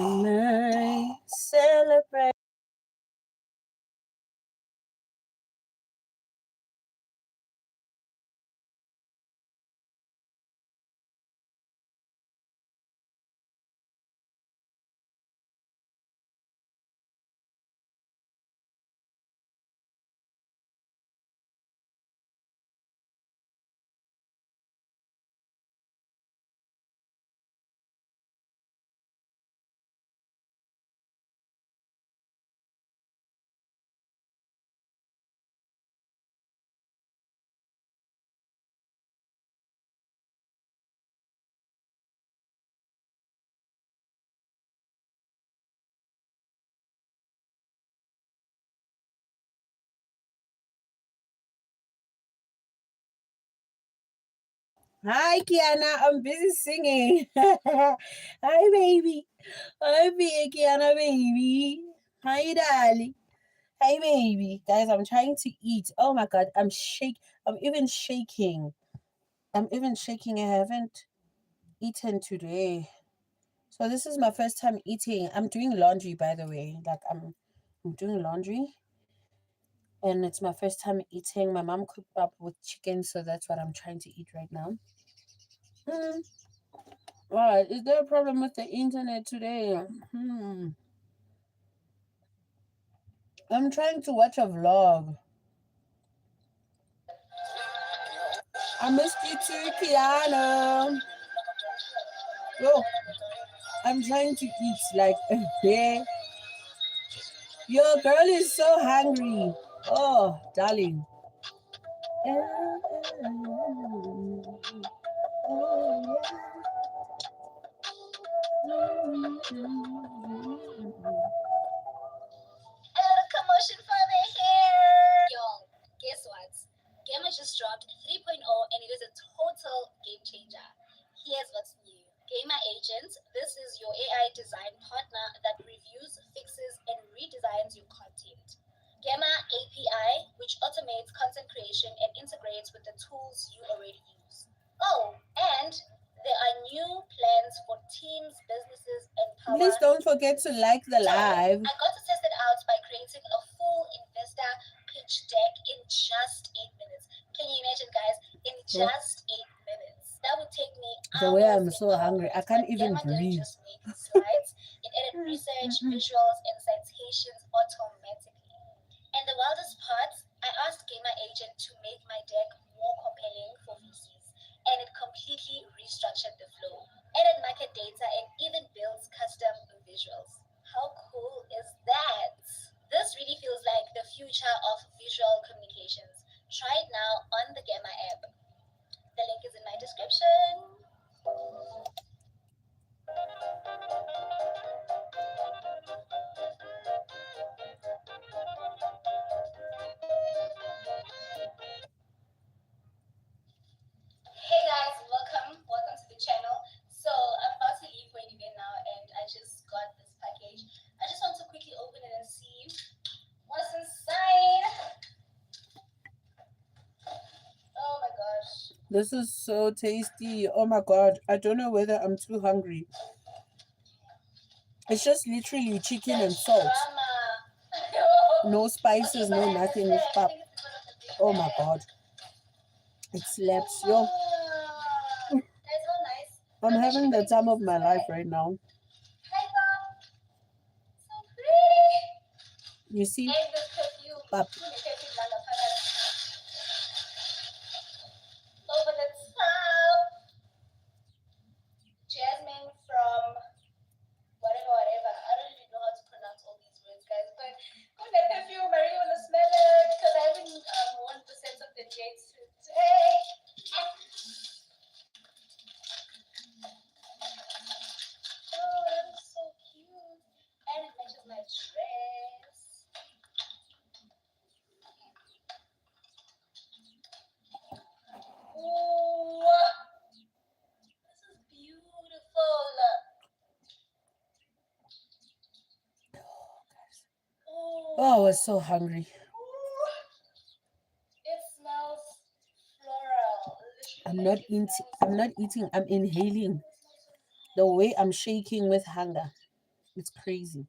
Tonight, celebrate. Hi, Kiana. I'm busy singing. Hi, baby. Hi, Kiana, baby. Hi, darling. Hi, baby. Guys, I'm trying to eat. Oh my God, I'm even shaking. I'm even shaking. I haven't eaten today. So this is my first time eating. I'm doing laundry, by the way. I'm doing laundry, and it's my first time eating. My mom cooked up with chicken, so that's what I'm trying to eat right now. Hmm. Right. Is there a problem with the internet today? Hmm. I'm trying to watch a vlog. I missed you too, Kiana. Yo, I'm trying to eat like yeah. Your girl is so hungry. Oh, darling. A little commotion for the hair. Yo, guess what? Gamma just dropped 3.0 and it is a total game changer. Here's what's new. Gamer Agent, this is your AI design partner that reviews, fixes, and redesigns your content. Gamma API, which automates content creation and integrates with the tools you already use. Oh, and there are new plans for teams, businesses, and power. Please don't forget to like the live. I got to test it out by creating a full investor pitch deck in just 8 minutes. Can you imagine, guys? In just 8 minutes. That would take me the way I'm so hungry. I can't even breathe. Just make slides. It added research, visuals, and citations automatically. And the wildest part, I asked Gamer Agent to make my deck more compelling for VCs, and it completely restructured the flow, added market data, and even builds custom visuals. How cool is that? This really feels like the future of visual communications. Try it now on the Gamma app. The link is in my description. Hey guys, welcome to the channel. So I'm about to leave for an event now, and I just got this package. I just want to quickly open it and see what's inside. Oh my gosh. This is so tasty. Oh my God. I don't know whether I'm too hungry. It's just literally chicken and salt. No spices, no nothing. It's pap. Oh my God. It slaps. Yo. I'm having the time of my life right now. You see? Pap. Over the top. Jasmine from whatever. I don't even know how to pronounce all these words, guys. But go get perfume. I really want to smell it because I haven't worn the sense of the dates today. Oh, that is so cute. And it matches my dress. Ooh, this is beautiful. Oh, I was so hungry. It smells floral. I'm not eating. I'm inhaling. The way I'm shaking with hunger. It's crazy.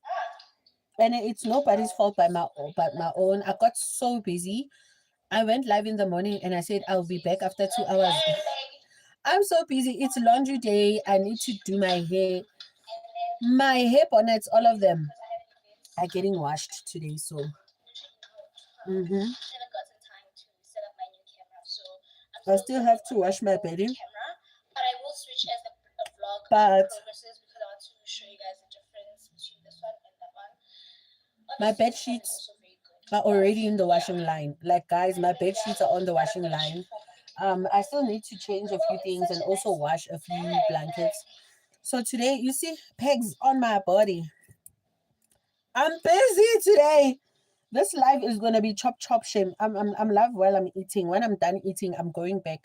And it's nobody's fault but my own. I got so busy. I went live in the morning and I said I'll be back after 2 hours. I'm so busy. It's laundry day. I need to do my hair. My hair bonnets, all of them are getting washed today. So, hmm Haven't gotten time to set up my new camera, so I'm I still still setting have up to my wash my old bedding. camera. But I will switch as the vlog But progresses because I want to show you guys the difference between this one and that one. my Obviously, bed this one is sheets also very good, are but already in the yeah. washing line. Like guys, my bed sheets are on the But I'm washing gonna shoot line. for my I still need to change a few oh, it's things such and a also nice wash a few bag. blankets. So today, you see pegs on my body. I'm busy today. This live is gonna be chop chop shame. I'm live while I'm eating. When I'm done eating, I'm going back.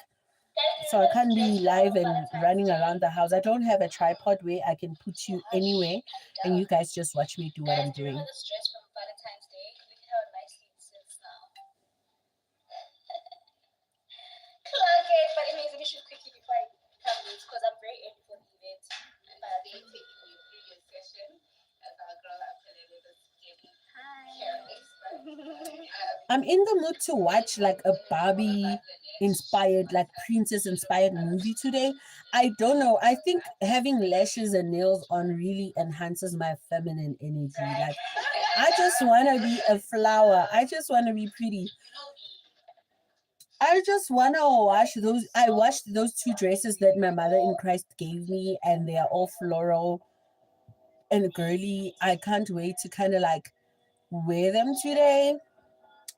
So I can't be live and running around the house. I don't have a tripod where I can put you anywhere and you guys just watch me do what Guys, I'm do you remember doing. this dress from Valentine's Day? Look how nicely it sits now. Clock it, but anyways, let me shoot quickly before I become late because I'm very early for the event. But they taking your previous session as our girl actually was getting hair expert. I'm in the mood to watch like a Barbie inspired, like princess inspired movie today. I don't know. I think having lashes and nails on really enhances my feminine energy. Like, I just want to be a flower. I just want to be pretty. I just want to wash those. I washed those two dresses that my mother in Christ gave me, and they are all floral and girly. I can't wait to kind of like wear them today.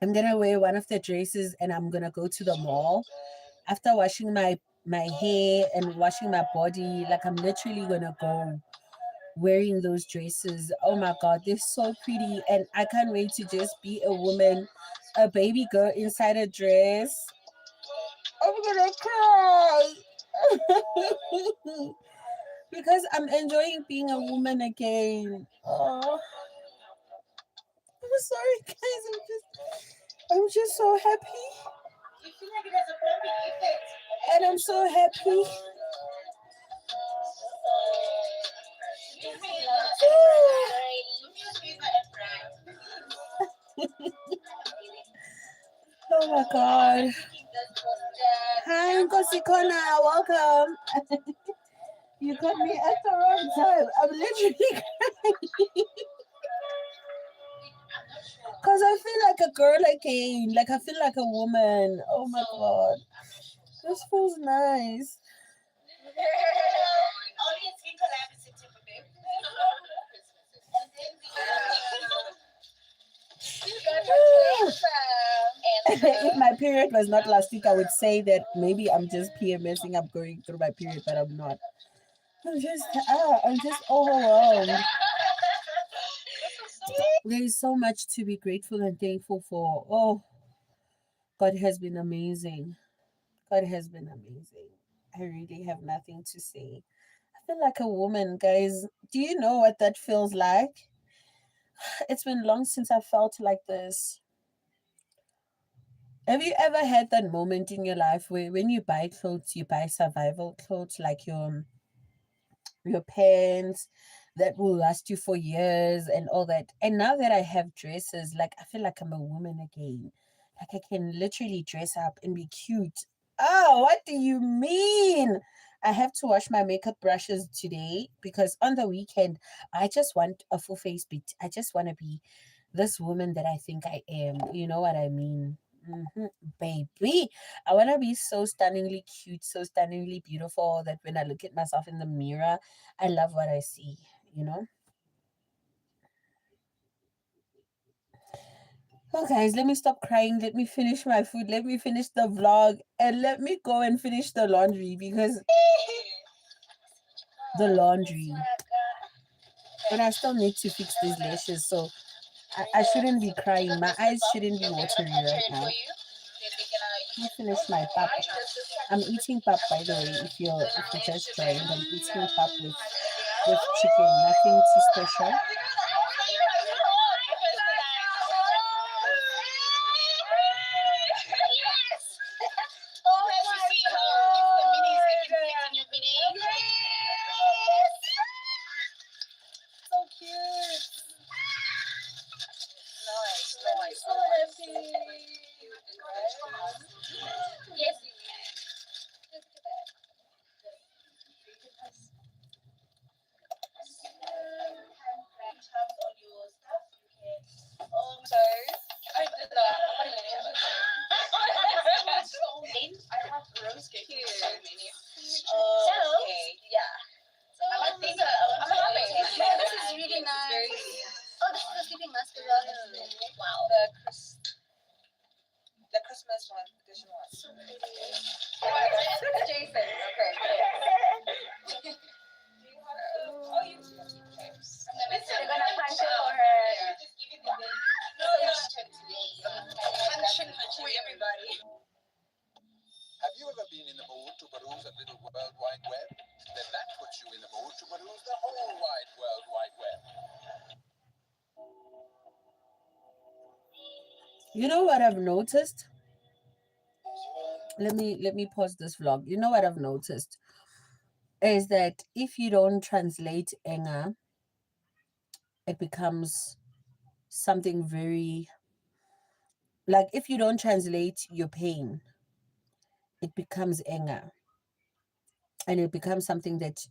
I'm gonna wear one of the dresses and I'm gonna go to the mall after washing my hair and washing my body. Like I'm literally gonna go wearing those dresses. Oh my god, they're so pretty and I can't wait to just be a woman, a baby girl inside a dress. I'm gonna cry. Because I'm enjoying being a woman again. Oh, I'm sorry, guys. I'm just so happy, You feel like it has a plumbing effect. and I'm so happy. You feel like a Oh my god. thinking this was just Hi, Nkosikona. Welcome. You got me at the wrong time. I'm literally crying. I'm not sure. Because I feel like a girl again. Like I feel like a woman. Oh my god. I'm not sure. This feels nice. Only a skin collab is September, babe. And then you got your cakes If my period was not last week, I would say that maybe I'm just PMSing. I'm going through my period, but I'm not. I'm just overwhelmed. There is so much to be grateful and thankful for. Oh, God has been amazing. God has been amazing. I really have nothing to say. I feel like a woman, guys. Do you know what that feels like? It's been long since I felt like this. Have you ever had that moment in your life where when you buy clothes, you buy survival clothes like your pants that will last you for years and all that. And now that I have dresses, like I feel like I'm a woman again. Like I can literally dress up and be cute. Oh, what do you mean? I have to wash my makeup brushes today because on the weekend I just want a full face beat. I just want to be this woman that I think I am. You know what I mean? hmm Baby, I want to be so stunningly cute, so stunningly beautiful that when I look at myself in the mirror, I love what I see, you know? Oh, guys, let me stop crying. Let me finish my food. Let me finish the vlog. And let me go and finish the laundry because the laundry. And I still need to fix these lashes. So I shouldn't be crying. My eyes shouldn't be watery right now. Let me finish my pap. I'm eating pap, by the way. If you just joined, I'm eating pap with chicken. Nothing too special. Yes! Oh my god! It's the minis that can fit in your mini. Yes! So cute. Yes, you can. Just do that. So, yeah, this is really nice. Oh, this is a sleeping mask as well. Wow. So pretty. Jason. Okay. They're gonna punch it for her. Have you ever been in the mood to peruse a little World Wide Web? Then that puts you in the mood to peruse the whole wide World Wide Web. You know what I've noticed? Let me pause this vlog. You know what I've noticed is that if you don't translate anger, it becomes something very, like, if you don't translate your pain, it becomes anger, and it becomes something that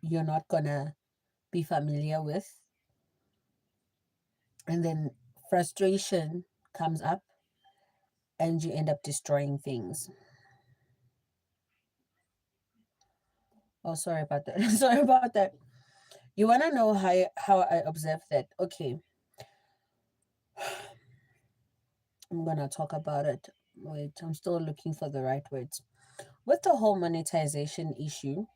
you're not gonna be familiar with, and then frustration comes up and you end up destroying things. Oh, sorry about that. Sorry about that. You want to know how I observe that? Okay, I'm gonna talk about it. Wait, I'm still looking for the right words. With the whole monetization issue,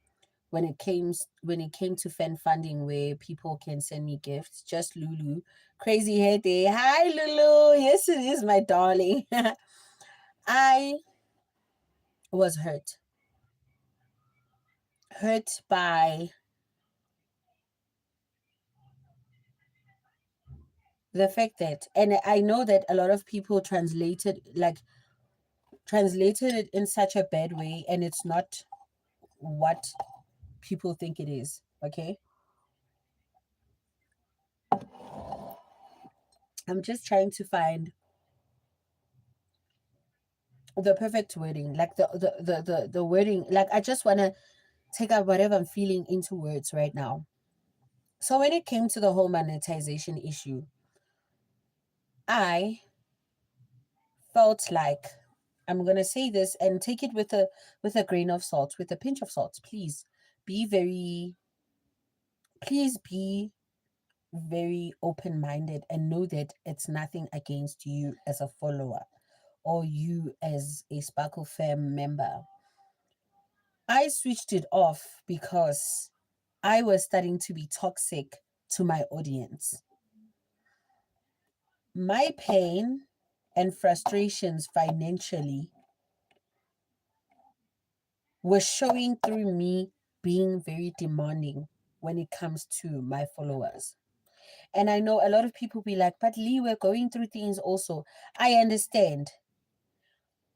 when it came to fan funding, where people can send me gifts, just Lulu, crazy hair day. Hi Lulu, yes it is, my darling. I was hurt by the fact that, and I know that a lot of people translated it in such a bad way, and it's not what people think it is. Okay, I'm just trying to find the perfect wording, like the wording. Like, I just want to take out whatever I'm feeling into words right now. So when it came to the whole monetization issue, I felt like, I'm gonna say this and take it with a grain of salt, with a pinch of salt. Be very please be very open-minded and know that it's nothing against you as a follower or you as a Sparkle Fam member. I switched it off because I was starting to be toxic to my audience. My pain and frustrations financially were showing through me being very demanding when it comes to my followers. And I know a lot of people be like, but Lee, we're going through things also. I understand.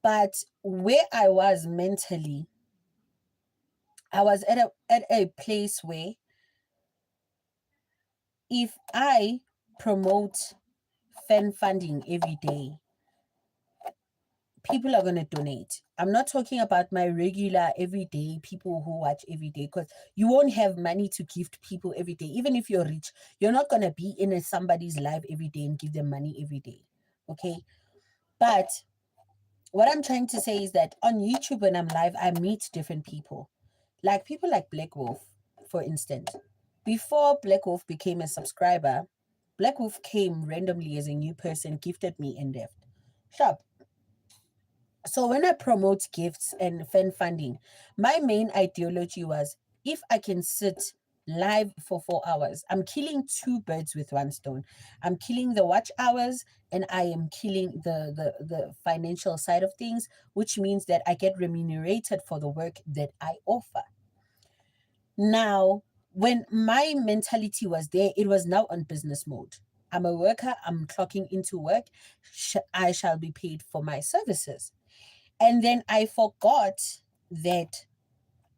But where I was mentally, I was at a place where if I promote fan funding every day, people are going to donate. I'm not talking about my regular everyday people who watch every day, because you won't have money to gift people every day. Even if you're rich, you're not going to be in somebody's life every day and give them money every day. Okay. But what I'm trying to say is that on YouTube, when I'm live, I meet different people. Like people like Black Wolf, for instance. Before Black Wolf became a subscriber, Black Wolf came randomly as a new person, gifted me in depth. Sharp. So when I promote gifts and fan funding, my main ideology was, if I can sit live for 4 hours, I'm killing two birds with one stone. I'm killing the watch hours and I am killing the financial side of things, which means that I get remunerated for the work that I offer. Now, when my mentality was there, it was now on business mode. I'm a worker, I'm clocking into work, I shall be paid for my services. And then I forgot that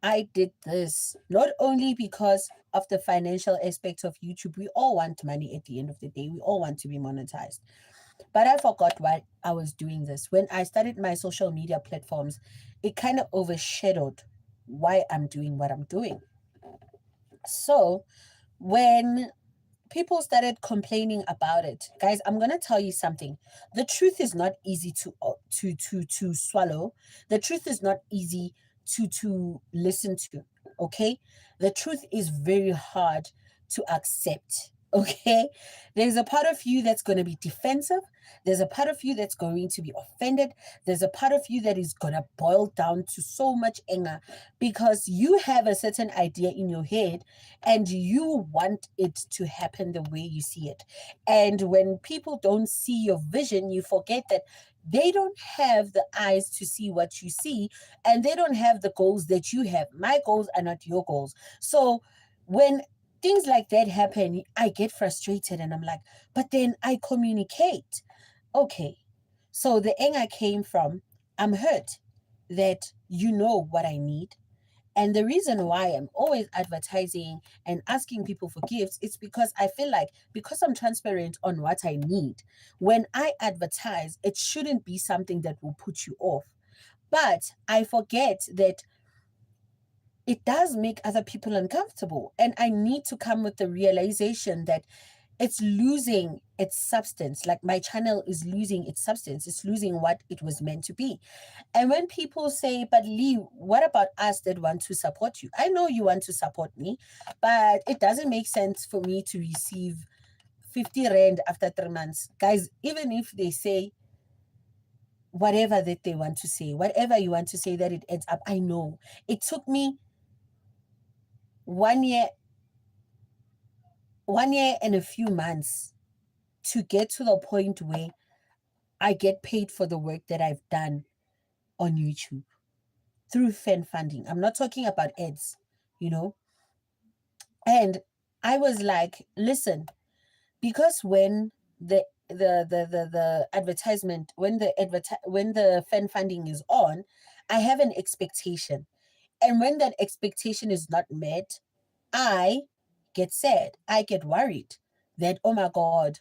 I did this not only because of the financial aspect of YouTube. We all want money at the end of the day. We all want to be monetized. But I forgot why I was doing this. When I started my social media platforms, it kind of overshadowed why I'm doing what I'm doing. So when people started complaining about it, guys, I'm gonna tell you something. The truth is not easy to swallow. The truth is not easy to listen to. Okay, the truth is very hard to accept. Okay, there's a part of you that's going to be defensive. There's a part of you that's going to be offended. There's a part of you that is going to boil down to so much anger because you have a certain idea in your head and you want it to happen the way you see it. And when people don't see your vision, you forget that they don't have the eyes to see what you see, and they don't have the goals that you have. My goals are not your goals. So when things like that happen, I get frustrated and I'm like, but then I communicate. Okay. So the anger came from, I'm hurt that you know what I need. And the reason why I'm always advertising and asking people for gifts, it's because I feel like because I'm transparent on what I need, when I advertise, it shouldn't be something that will put you off. But I forget that it does make other people uncomfortable. And I need to come with the realization that it's losing its substance. Like my channel is losing its substance, it's losing what it was meant to be. And when people say, but Lee, what about us that want to support you? I know you want to support me, but it doesn't make sense for me to receive 50 Rand after 3 months. Guys, even if they say whatever that they want to say, whatever you want to say that it adds up, I know. It took me 1 year, 1 year and a few months to get to the point where I get paid for the work that I've done on YouTube through fan funding. I'm not talking about ads, you know. And I was like, listen, because when the advertisement, when the fan funding is on, I have an expectation. And when that expectation is not met, I get sad. I get worried that, oh my God,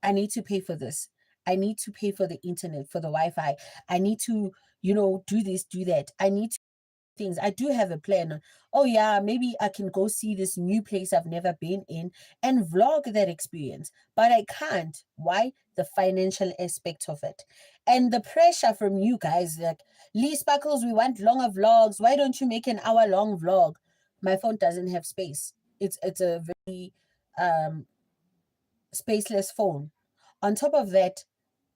I need to pay for this. I need to pay for the internet, for the Wi-Fi. I need to, do this, do that. I need to things. I do have a plan. Oh yeah, maybe I can go see this new place I've never been in and vlog that experience. But I can't. Why? The financial aspect of it. And the pressure from you guys, like, Lee Sparkles, we want longer vlogs. Why don't you make an hour-long vlog? My phone doesn't have space. It's a very spaceless phone. On top of that,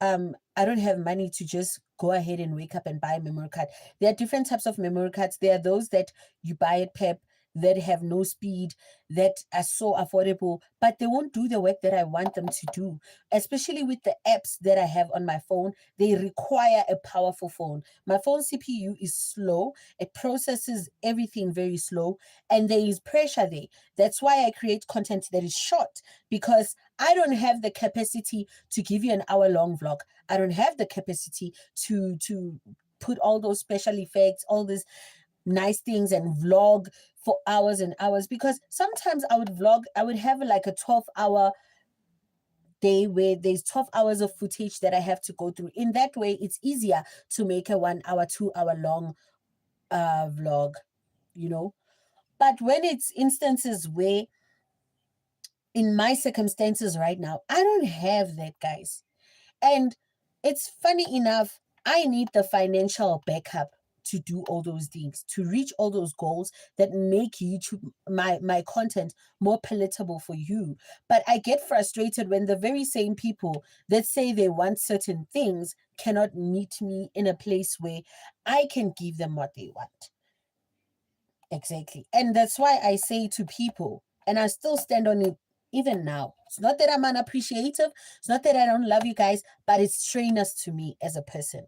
I don't have money to just go ahead and wake up and buy a memory card. There are different types of memory cards. There are those that you buy at Pep that have no speed, that are so affordable, but they won't do the work that I want them to do. Especially with the apps that I have on my phone, they require a powerful phone. My phone CPU is slow, it processes everything very slow, and there is pressure there. That's why I create content that is short, because I don't have the capacity to give you an hour-long vlog. I don't have the capacity to put all those special effects, all these nice things and vlog for hours and hours, because sometimes I would have like a 12-hour day where there's 12 hours of footage that I have to go through. In that way, it's easier to make a 1 hour, 2 hour long vlog, you know. But when it's instances where, in my circumstances right now, I don't have that, guys. And it's funny enough, I need the financial backup to do all those things, to reach all those goals that make YouTube, my content, more palatable for you. But I get frustrated when the very same people that say they want certain things cannot meet me in a place where I can give them what they want. Exactly. And that's why I say to people, and I still stand on it even now. It's not that I'm unappreciative. It's not that I don't love you guys, but it's strenuous to me as a person.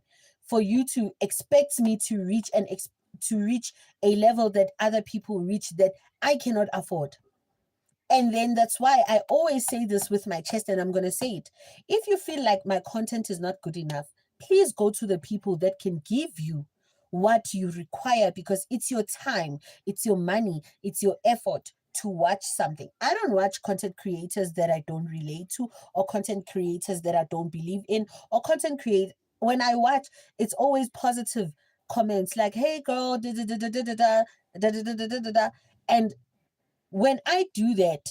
For you to expect me to reach to reach a level that other people reach that I cannot afford. And then that's why I always say this with my chest, and I'm going to say it. If you feel like my content is not good enough, please go to the people that can give you what you require, because it's your time, it's your money, it's your effort to watch something. I don't watch content creators that I don't relate to, or content creators that I don't believe in, or content create when I watch, it's always positive comments like, hey girl, da da da da da da da da da da da da da da. And when I do that,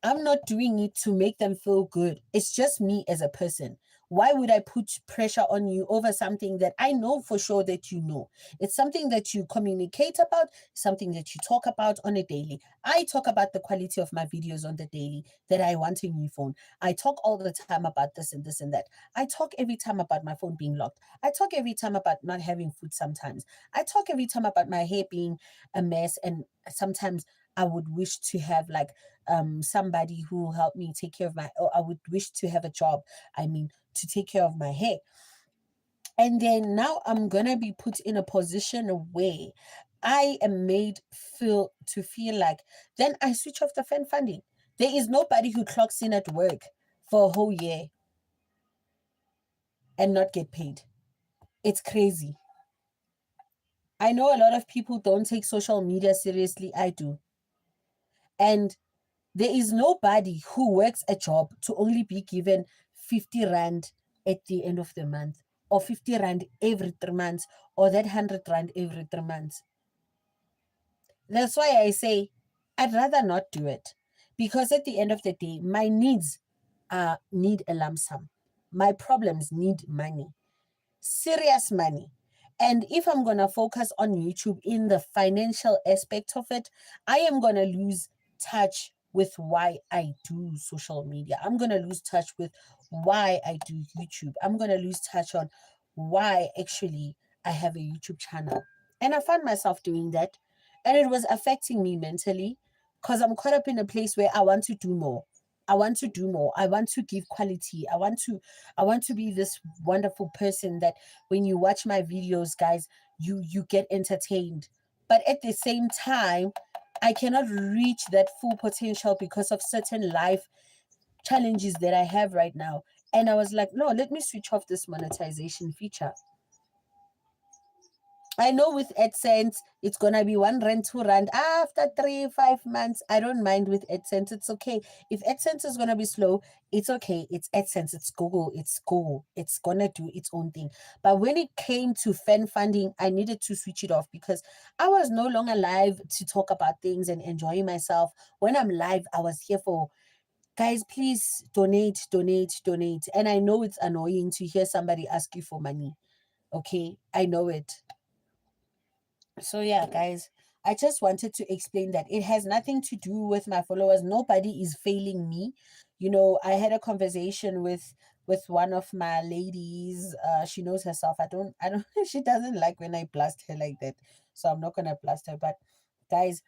I'm not doing it to make them feel good. It's just me as a person. Why would I put pressure on you over something that I know for sure that you know? It's something that you communicate about, something that you talk about on a daily. I talk about the quality of my videos on the daily, that I want a new phone. I talk all the time about this and this and that. I talk every time about my phone being locked. I talk every time about not having food sometimes. I talk every time about my hair being a mess, and sometimes I would wish to have like somebody who will help me take care of my, or I would wish to have a job, I mean, to take care of my hair. And then now I'm gonna be put in a position where I am made feel like, then I switch off the fan funding. There is nobody who clocks in at work for a whole year and not get paid. It's crazy. I know a lot of people don't take social media seriously. I do. And there is nobody who works a job to only be given 50 rand at the end of the month, or 50 rand every 3 months, or that 100 rand every 3 months. That's why I say I'd rather not do it, because at the end of the day, my needs need a lump sum. My problems need money, serious money. And if I'm going to focus on YouTube in the financial aspect of it, I am going to lose touch with why I do social media. I'm going to lose touch with why I do YouTube. I'm going to lose touch on why actually I have a YouTube channel. And I found myself doing that. And it was affecting me mentally, because I'm caught up in a place where I want to do more. I want to do more. I want to give quality. I want to be this wonderful person that when you watch my videos, guys, you get entertained. But at the same time, I cannot reach that full potential because of certain life challenges that I have right now. And I was like, no, let me switch off this monetization feature. I know with AdSense, it's gonna be 1 rand, 2 rand after 3, 5 months. I don't mind with AdSense. It's okay. If AdSense is gonna be slow, it's okay. It's AdSense. It's Google. It's Google. It's gonna do its own thing. But when it came to fan funding, I needed to switch it off, because I was no longer live to talk about things and enjoy myself. When I'm live, I was here for, guys, please donate, donate, donate. And I know it's annoying to hear somebody ask you for money. Okay, I know it. So yeah, guys, I just wanted to explain that it has nothing to do with my followers. Nobody is failing me. I had a conversation with one of my ladies. She knows herself. I don't she doesn't like when I blast her like that. So I'm not gonna blast her. But guys,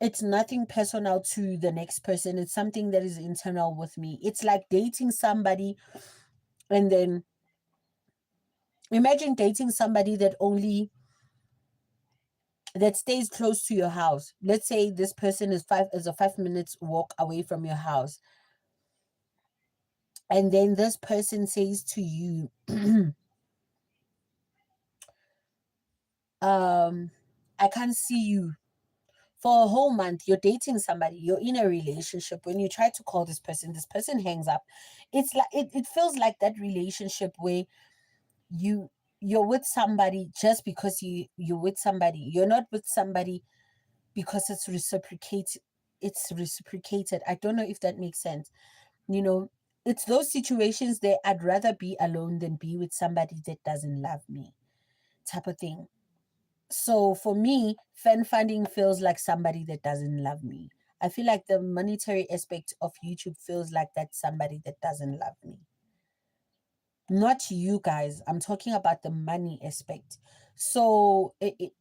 it's nothing personal to the next person. It's something that is internal with me. It's like dating somebody, and then imagine dating somebody that stays close to your house. Let's say this person is a 5 minutes walk away from your house. And then this person says to you, I can't see you for a whole month. You're dating somebody, you're in a relationship. When you try to call this person hangs up. It's like it feels like that relationship where you you're with somebody just because you're with somebody. You're not with somebody because it's reciprocated. I don't know if that makes sense. you know it's those situations that I'd rather be alone than be with somebody that doesn't love me, type of thing. So for me, fan funding feels like somebody that doesn't love me. I feel like the monetary aspect of YouTube feels like that's somebody that doesn't love me. Not you guys, I'm talking about the money aspect. So it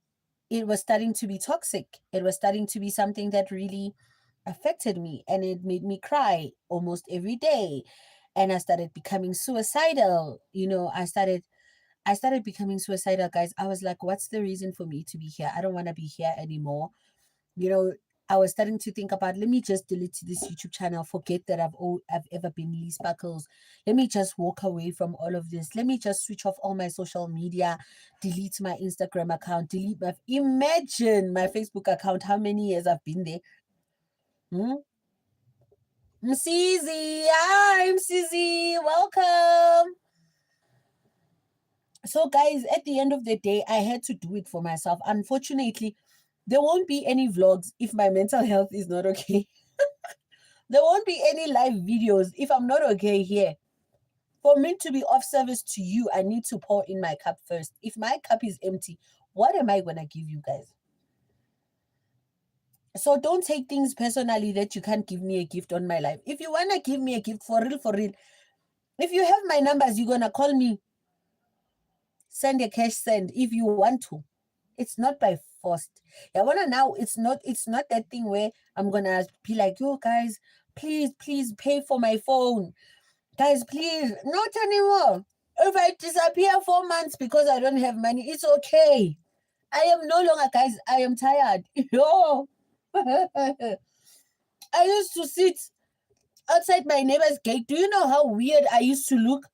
was starting to be toxic. It was starting to be something that really affected me, and it made me cry almost every day. And I started becoming suicidal. I started becoming suicidal, guys. I was like, what's the reason for me to be here? I don't want to be here anymore. You know, I was starting to think about, let me just delete this YouTube channel, forget that I've ever been Lee Sparkles. Let me just walk away from all of this. Let me just switch off all my social media, delete my Instagram account, delete my, imagine my Facebook account, how many years I've been there. Msizi, hi Msizi, welcome. So guys, at the end of the day, I had to do it for myself. Unfortunately, there won't be any vlogs if my mental health is not okay. There won't be any live videos if I'm not okay here. For me to be of service to you, I need to pour in my cup first. If my cup is empty, what am I going to give you guys? So don't take things personally that you can't give me a gift on my life. If you want to give me a gift, for real, if you have my numbers, you're going to call me. Send a cash send if you want to. It's not by forced. Yeah, wanna now it's not that thing where I'm gonna be like, yo guys, please pay for my phone. Guys, please, not anymore. If I disappear 4 months because I don't have money, it's okay. I am no longer, guys, I am tired. Yo. I used to sit outside my neighbor's gate. Do you know how weird I used to look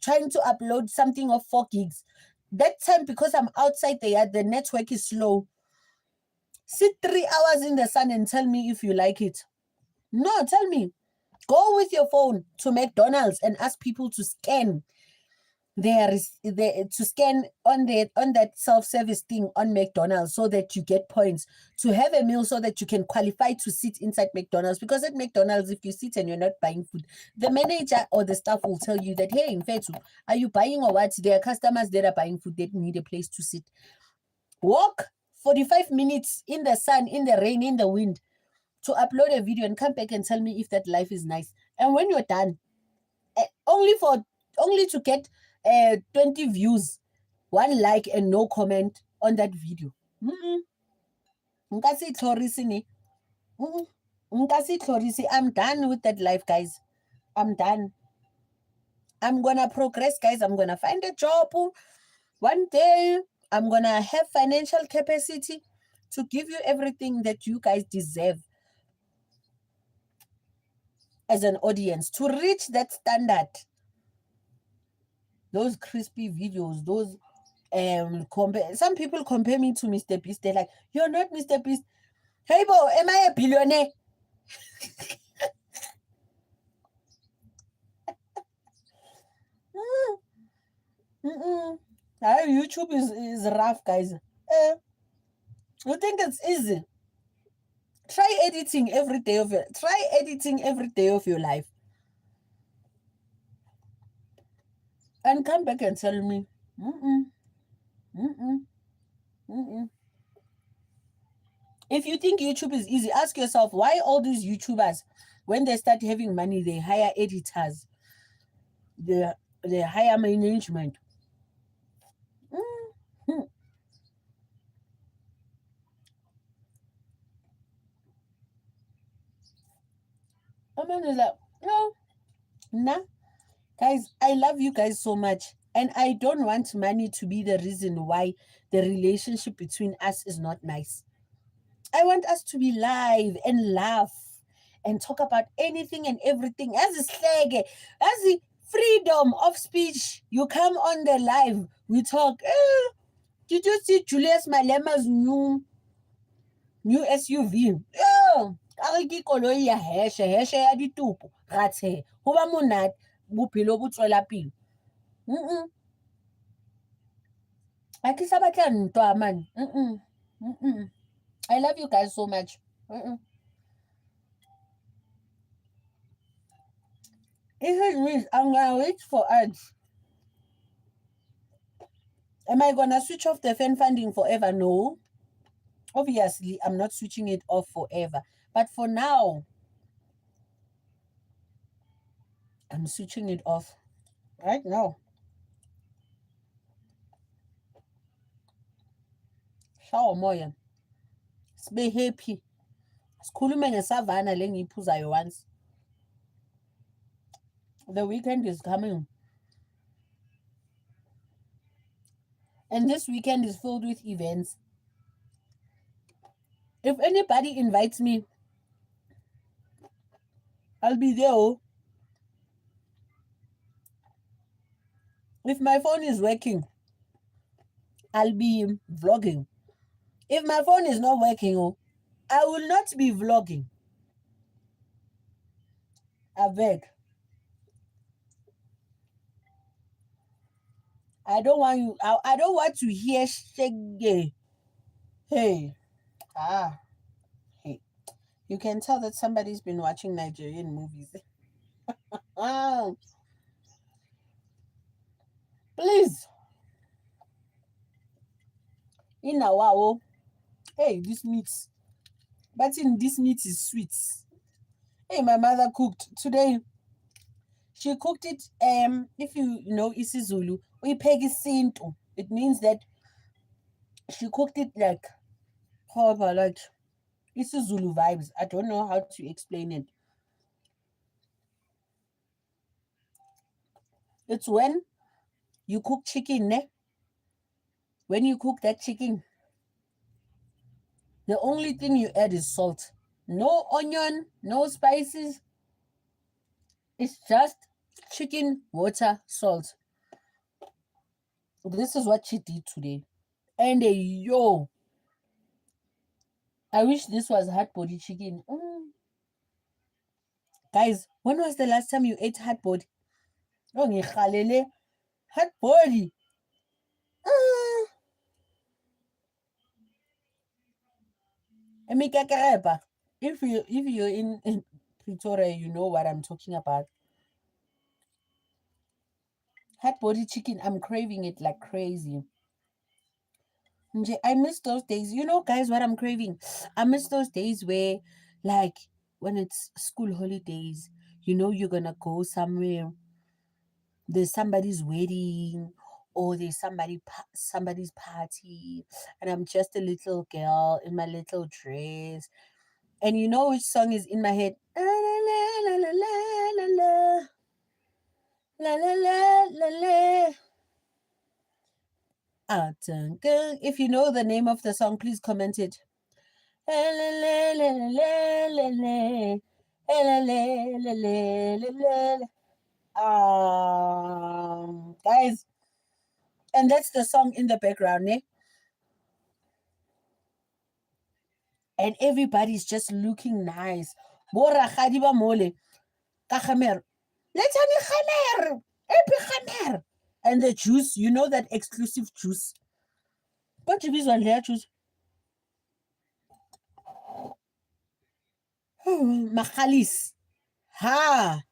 trying to upload something of 4 gigs? That time, because I'm outside the yard, the network is slow. Sit 3 hours in the sun and tell me if you like it. No, tell me. Go with your phone to McDonald's and ask people to scan to scan on that self-service thing on McDonald's so that you get points to have a meal so that you can qualify to sit inside McDonald's. Because at McDonald's, if you sit and you're not buying food, the manager or the staff will tell you that, hey, in fact, are you buying or what? There are customers that are buying food, they need a place to sit. Walk 45 minutes in the sun, in the rain, in the wind to upload a video and come back and tell me if that life is nice. And when you're done, only to get 20 views, 1 like and no comment on that video. I'm done with that life, guys. I'm done. I'm gonna progress, guys. I'm gonna find a job. One day I'm gonna have financial capacity to give you everything that you guys deserve as an audience, to reach that standard. Those crispy videos, those some people compare me to Mr. Beast. They're like, you're not Mr. Beast. Hey bo, am I a billionaire? YouTube is rough, guys. You think it's easy? Try editing every day of your life. And come back and tell me. If you think YouTube is easy, ask yourself why all these YouTubers, when they start having money, they hire editors, they hire management. I mean, it's like, no, nah. Guys, I love you guys so much. And I don't want money to be the reason why the relationship between us is not nice. I want us to be live and laugh and talk about anything and everything. As the freedom of speech. You come on the live, we talk. Did you see Julius Malema's new SUV? A re ke koloi ya heshe ya ditupo ra tshe ho ba monate bophelo bo tswela pele. A ke sa batla ntwa man. I love you guys so much. Even me, I'm gonna wait for ads. Am I gonna switch off the fan funding forever? No. Obviously, I'm not switching it off forever. But for now, I'm switching it off right now. Shawo moya. Sibe happy. Sikhulume ngesavana le ngiyiphuzayo once. The weekend is coming. And this weekend is filled with events. If anybody invites me, I'll be there. Oh. If my phone is working, I'll be vlogging. If my phone is not working, oh, I will not be vlogging. I beg. I don't want you. I don't want to hear shege. Hey, ah, hey. You can tell that somebody's been watching Nigerian movies. Ah, please. In a wow. Hey, this meat. But in this meat is sweet. Hey, my mother cooked today. She cooked it. If you know isiZulu, we peg isintu. It means that she cooked it like proper, like isiZulu vibes. I don't know how to explain it. It's when you cook chicken, ne? When you cook that chicken, the only thing you add is salt. No onion, no spices. It's just chicken, water, salt. This is what she did today. And yo, I wish this was hard body chicken. Guys, when was the last time you ate hard body? Oh, ngikhalele hard body. Emikakareba. If you're in Pretoria, you know what I'm talking about. Hard body chicken, I'm craving it like crazy. I miss those days. You know, guys, what I'm craving? I miss those days where, like, when it's school holidays, you know, you're gonna go somewhere, there's somebody's wedding, or there's somebody's party, and I'm just a little girl in my little dress. And you know which song is in my head? La la la la la la la la la la la. If you know the name of the song, please comment it. Guys, and that's the song in the background, eh? And everybody's just looking nice. Bora khadiba mole ka khamer. Letani khamer. Epi khamer. And the juice, you know that exclusive juice. But you visual hair juice. Machalis. Ha.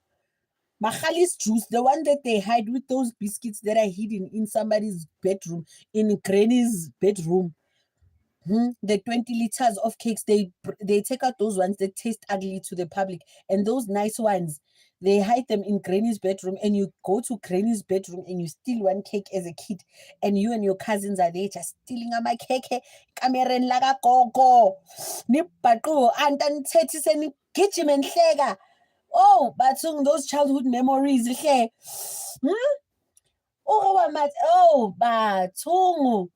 Machalis juice, the one that they hide with those biscuits that are hidden in somebody's bedroom, in granny's bedroom. The 20 liters of cakes, they take out those ones that taste ugly to the public, and those nice ones, they hide them in granny's bedroom, and you go to granny's bedroom and you steal one cake as a kid, and you and your cousins are there just stealing my cake. Kamereng la ka gogo. Nibhaqo antanithethise nigijime nihleka. Oh, bathong, those childhood memories. Oh, bathong.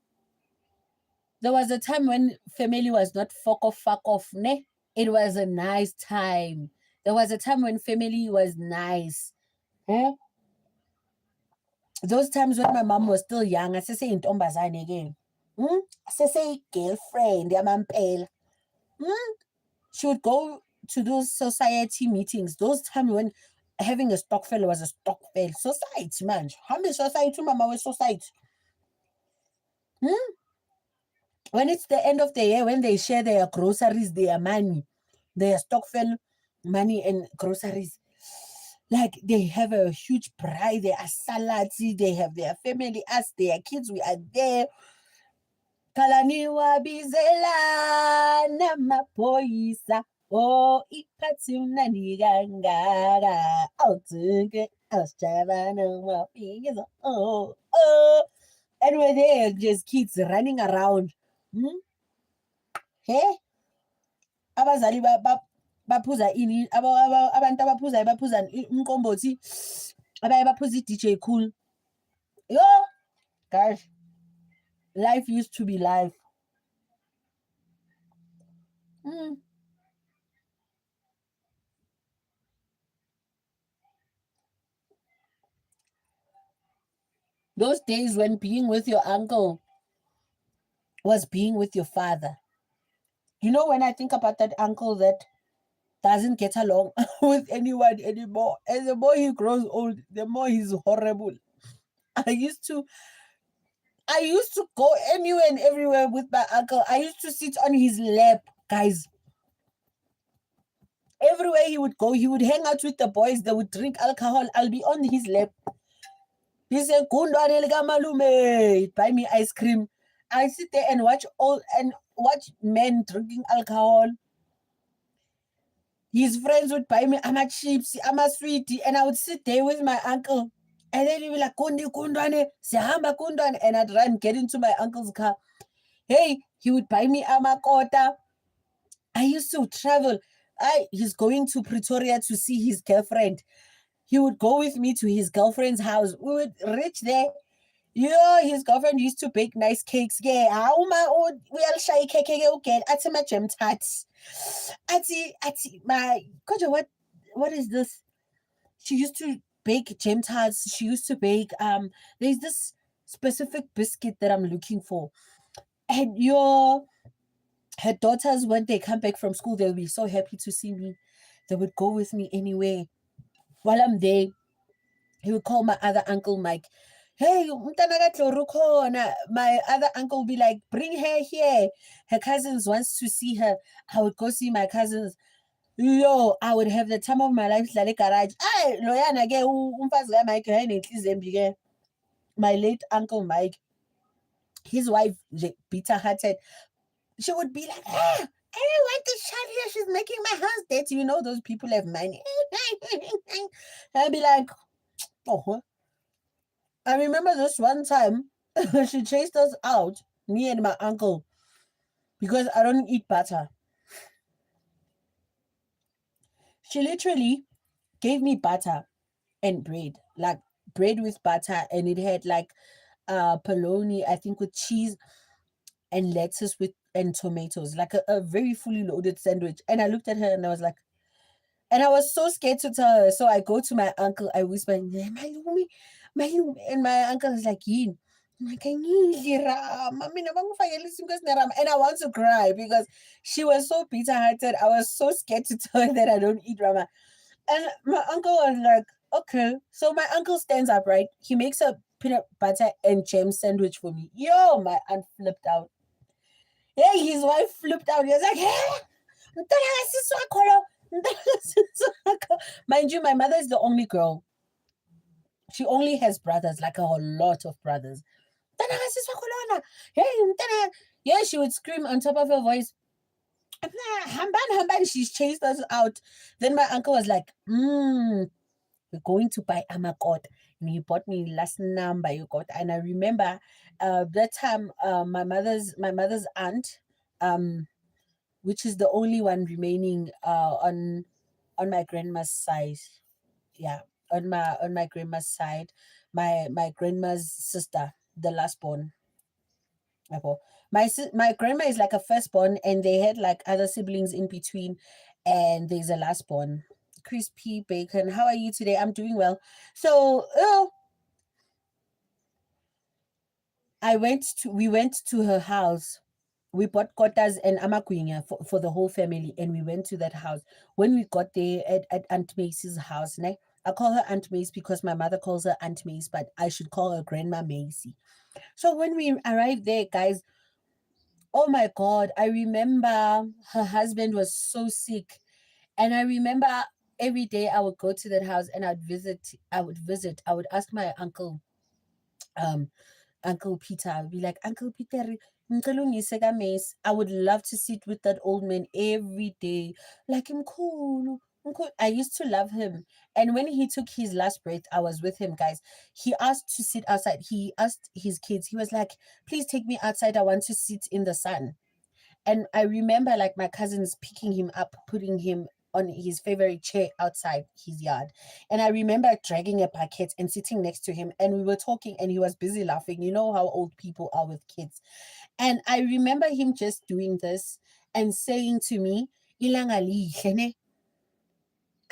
There was a time when family was not fuck off, ne? It was a nice time. There was a time when family was nice. Eh? Those times when my mom was still young, I say intombazane again. I say girlfriend, yamampela. She would go to those society meetings. Those times when having a stokvel was a stokvel. Society, man. How many society, mama, was society? When it's the end of the year, when they share their groceries, their money, their stokvel money and groceries, like they have a huge pride. They are salads, they have their family, us, their kids, we are there. Kalaniwa bizela namaphoyisa. Oh, iphathi mnandi kangaka. Awuthike asijabana ngamafikizo. Oh. And we're there, just kids running around. Hey, abazali baphuza ini, abantu abaphuzayo baphuza umqombothi, abaye baphuza i-DJ Cool. Yo, guys, life used to be life. Mm. Those days when being with your uncle was being with your father. You know, when I think about that uncle that doesn't get along with anyone anymore, and the more he grows old, the more he's horrible. I used to I used to go anywhere and everywhere with my uncle. I used to sit on his lap, guys. Everywhere he would go, he would hang out with the boys. They would drink alcohol. I'll be on his lap. He said, "Gundwane lika malume, buy me ice cream." I sit there and watch men drinking alcohol. His friends would buy me ama chips, ama sweetie, and I would sit there with my uncle. And then he'd be like, "Kundi, Kundwane, sihamba Kundwane," and I'd run, get into my uncle's car. Hey, he would buy me amakota. I used to travel. He's going to Pretoria to see his girlfriend. He would go with me to his girlfriend's house. We would reach there. Yeah, his girlfriend used to bake nice cakes. Yeah, we all shy cake again. Ati my gem tarts. Ati my God, what is this? She used to bake gem tarts. She used to bake there's this specific biscuit that I'm looking for. And her daughters, when they come back from school, they'll be so happy to see me. They would go with me anywhere. While I'm there, he would call my other uncle Mike. Hey, umntana kaDloru khona. My other uncle would be like, bring her here. Her cousins wants to see her. I would go see my cousins. Yo, I would have the time of my life like garage. Ay, loyana ke umfazi kaMike enenhliziyo embi ke. My late uncle Mike, his wife Beta hearted. She would be like, I don't want this child here. She's making my house dirty. You know, those people have money. I'd be like, oh. I remember this one time she chased us out, me and my uncle, because I don't eat butter. She literally gave me butter and bread, like bread with butter, and it had like polony, I think, with cheese and lettuce with and tomatoes, like a very fully loaded sandwich. And I looked at her and I was like, and I was so scared to tell her. So I go to my uncle, I whisper, "Yeah, Malumi, Malumi," and my uncle is like, "Yin." I'm like, and I want to cry because she was so bitter hearted. I was so scared to tell her that I don't eat rama. And my uncle was like, okay. So my uncle stands up, right? He makes a peanut butter and jam sandwich for me. Yo, my aunt flipped out. Yeah, his wife flipped out. He was like, hey, mind you, my mother is the only girl. She only has brothers, like a whole lot of brothers. Hey, yeah, she would scream on top of her voice. Hamban, Hamban, she's chased us out. Then my uncle was like, we're going to buy amakot. And he bought me last number you got. And I remember that time my mother's aunt, which is the only one remaining on my grandma's side. Yeah, on my grandma's side, my grandma's sister, the last born. Yabo. My grandma is like a firstborn, and they had like other siblings in between, and there's a last born. Crispy bacon, how are you today? I'm doing well. So, we went to her house. We bought kotas and amakwinya for the whole family, and we went to that house. When we got there at Aunt Macy's house, ne, I call her Aunt Mace because my mother calls her Aunt Mace, but I should call her Grandma Macy. So when we arrived there, guys, oh my God, I remember her husband was so sick. And I remember every day I would go to that house and I would ask my uncle, um, Uncle Peter. I would be like, Uncle Peter, ngicela ungise kaMace. I would love to sit with that old man every day. Like mkhulu. I used to love him. And when he took his last breath, I was with him, guys. He asked to sit outside. He asked his kids, he was like, please take me outside. I want to sit in the sun. And I remember like my cousins picking him up, putting him on his favorite chair outside his yard. And I remember dragging a bucket and sitting next to him, and we were talking, and he was busy laughing. You know how old people are with kids. And I remember him just doing this. and saying to me, Ilanga lihle ne.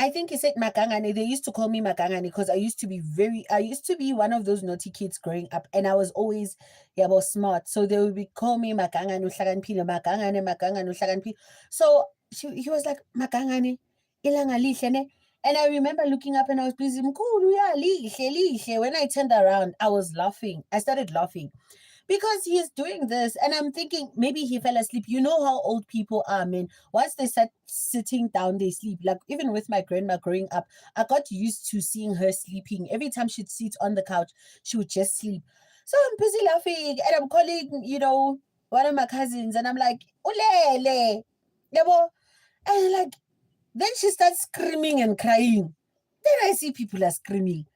I think he said Makangane. They used to call me Makangane because I used to be one of those naughty kids growing up, and I was always, yeah, well, smart. So they would be call me Makangane Uhlakanipilo, Makangane Uhlakanipilo. So he was like, Makangane, ilanga lihle ne? And I remember looking up and I was busy, "Mkhulu, yeah, lihle, lihle." When I turned around, I was laughing. I started laughing because he's doing this, and I'm thinking maybe he fell asleep. You know how old people are, man. Once they start sitting down, they sleep. Like even with my grandma growing up, I got used to seeing her sleeping. Every time she'd sit on the couch, she would just sleep. So I'm busy laughing, and I'm calling, one of my cousins, and I'm like, "Ulele, yabo," and like then she starts screaming and crying. Then I see people are screaming.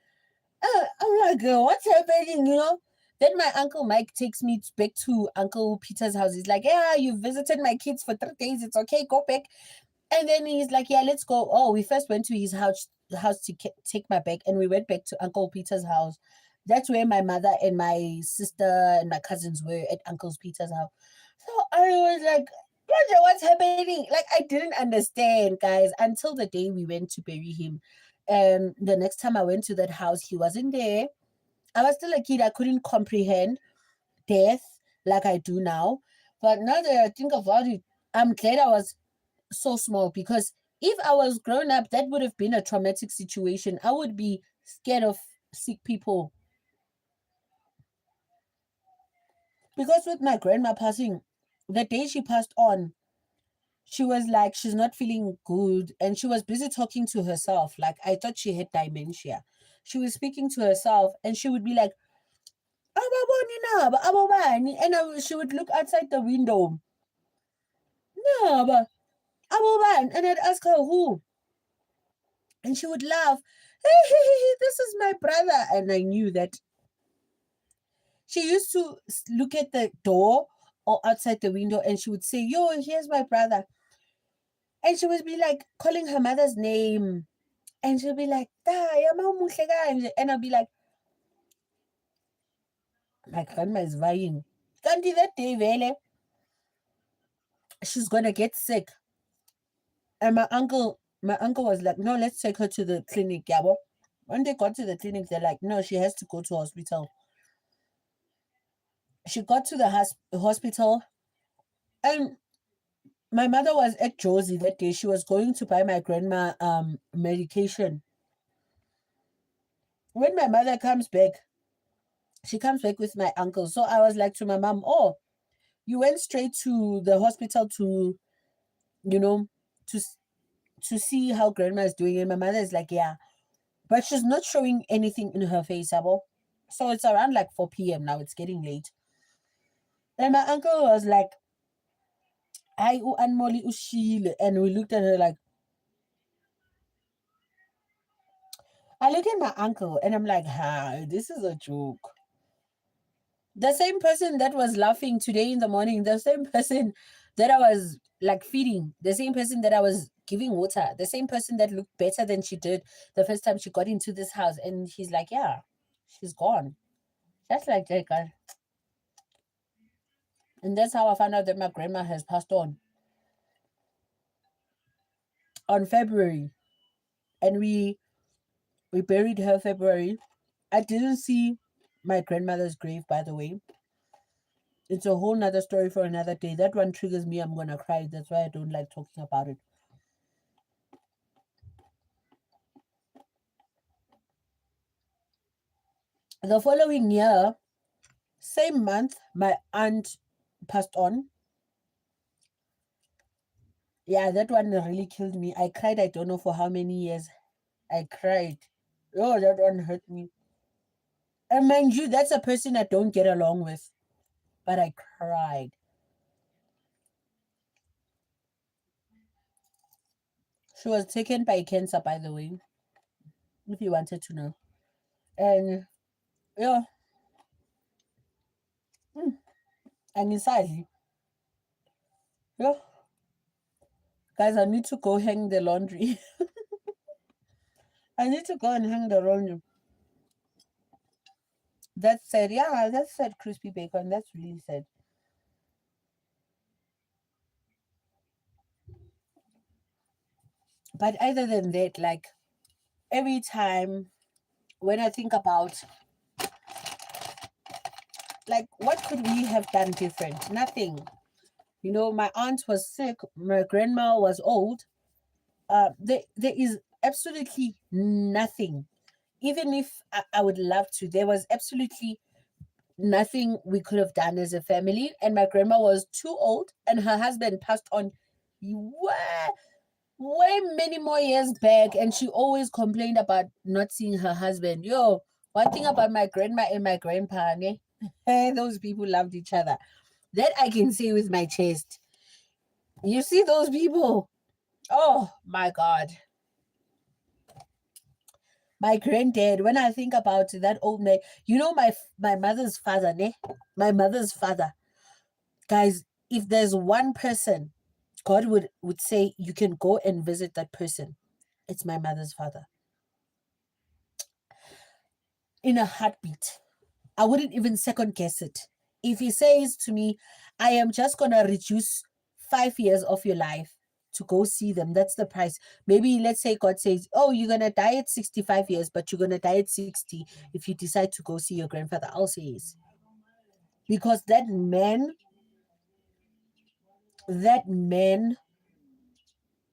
I'm like, what's happening, Then my uncle Mike takes me back to Uncle Peter's house. He's like, yeah, you visited my kids for 3 days. It's okay, go back. And then he's like, yeah, let's go. Oh, we first went to his house to take my bag, and we went back to Uncle Peter's house. That's where my mother and my sister and my cousins were at Uncle Peter's house. So I was like, what's happening? Like, I didn't understand, guys, until the day we went to bury him. And the next time I went to that house, he wasn't there. I was still a kid. I couldn't comprehend death like I do now. But now that I think about it, I'm glad I was so small, because if I was grown up, that would have been a traumatic situation. I would be scared of sick people. Because with my grandma passing, the day she passed on, she was like, she's not feeling good. And she was busy talking to herself. Like, I thought she had dementia. She was speaking to herself, and she would be like, "Ababoni na ba, abobani," and she would look outside the window. No, but abobani, and I'd ask her who, and she would laugh. This is my brother, and I knew that she used to look at the door or outside the window, and she would say, "Yo, here's my brother," and she would be like calling her mother's name, and she'll be like, "Da, yama umuhle kanje," and I'll be like, my grandma is vying. Kanti that day, vele, she's gonna get sick. And my uncle was like, "No, let's take her to the clinic, yabo." When they got to the clinic, they're like, "No, she has to go to hospital." She got to the hospital, and my mother was at Josie that day. She was going to buy my grandma medication. When my mother comes back, she comes back with my uncle. So I was like to my mom, "Oh, you went straight to the hospital to, you know, to to see how grandma is doing." And my mother is like, "Yeah." But she's not showing anything in her face, abo. So it's around like 4 p.m. now. It's getting late. And my uncle was like, "Hi, Anmoli ushile." And we looked at her like, I look at my uncle and I'm like, this is a joke. The same person that was laughing today in the morning, the same person that I was like feeding, the same person that I was giving water, the same person that looked better than she did the first time she got into this house. And he's like, yeah, she's gone. Just like that, guy. And that's how I found out that my grandma has passed on February. And we buried her February. I didn't see my grandmother's grave, by the way. It's a whole nother story for another day. That one triggers me. I'm gonna cry. That's why I don't like talking about it. The following year, same month, my aunt passed on. Yeah, that one really killed me. I cried, I don't know for how many years. I cried. Oh, that one hurt me. And mind you, that's a person I don't get along with. But I cried. She was taken by cancer, by the way, if you wanted to know. And yeah, and inside, yeah, guys, I need to go hang the laundry. I need to go and hang the laundry. That's sad. Yeah, that's sad, crispy bacon. That's really sad. But other than that, like every time when I think about like what could we have done different? Nothing. You know, my aunt was sick, my grandma was old. There is absolutely nothing. Even if I would love to, there was absolutely nothing we could have done as a family. And my grandma was too old, and her husband passed on way, way many more years back. And she always complained about not seeing her husband. Yo, one thing about my grandma and my grandpa, ne? Those people loved each other. That I can say with my chest. You see those people? Oh my God. My granddad, when I think about that old man, you know my mother's father, ne? My mother's father. Guys, if there's one person God would say you can go and visit that person, it's my mother's father. In a heartbeat. I wouldn't even second guess it. If he says to me, I am just gonna reduce 5 years of your life to go see them, that's the price. Maybe let's say God says, oh, you're gonna die at 65 years, but you're gonna die at 60 if you decide to go see your grandfather. I'll say yes. Because that man,